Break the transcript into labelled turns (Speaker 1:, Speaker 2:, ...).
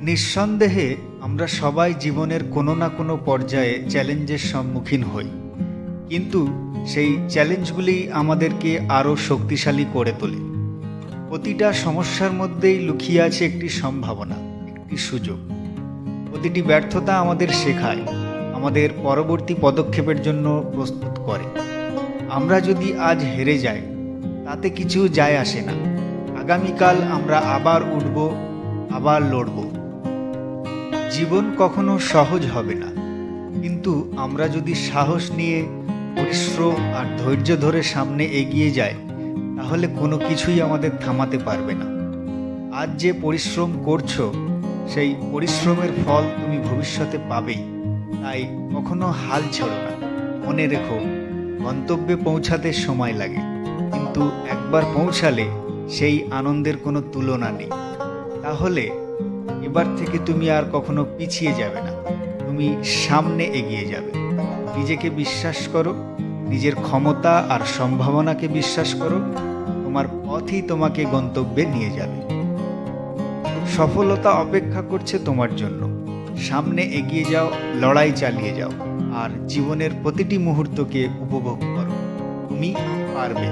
Speaker 1: নিঃসন্দেহে আমরা সবাই জীবনের কোনো না কোনো পর্যায়ে চ্যালেঞ্জের সম্মুখীন হই, কিন্তু সেই চ্যালেঞ্জগুলি আমাদেরকে আরও শক্তিশালী করে তোলে। প্রতিটা সমস্যার মধ্যেই লুকিয়ে আছে একটি সম্ভাবনা, একটি সুযোগ। প্রতিটি ব্যর্থতা আমাদের শেখায়, আমাদের পরবর্তী পদক্ষেপের জন্য প্রস্তুত করে। আমরা যদি আজ হেরে যাই, তাতে কিছু যায় আসে না। আগামীকাল আমরা আবার উঠব, আবার লড়ব। জীবন কখনো সহজ হবে না, কিন্তু আমরা যদি সাহস নিয়ে পরিশ্রম আর ধৈর্য ধরে সামনে এগিয়ে যাই, তাহলে কোনো কিছুই আমাদের থামাতে পারবে না। আজ যে পরিশ্রম করছো, সেই পরিশ্রমের ফল তুমি ভবিষ্যতে পাবেই। তাই কখনো হাল ছেড়ো না। মনে রেখো, গন্তব্যে পৌঁছাতে সময় লাগে, কিন্তু একবার পৌঁছালে সেই আনন্দের কোনো তুলনা নেই। তাহলে এবার থেকে তুমি আর কখনো পিছিয়ে যাবে না, তুমি সামনে এগিয়ে যাবে। নিজেকে বিশ্বাস করো, নিজের ক্ষমতা আর সম্ভাবনাকে বিশ্বাস করো। তোমার পথই তোমাকে গন্তব্যে নিয়ে যাবে। সফলতা অপেক্ষা করছে তোমার জন্য। সামনে এগিয়ে যাও, লড়াই চালিয়ে যাও, আর জীবনের প্রতিটি মুহূর্তকে উপভোগ করো। তুমি পারবে।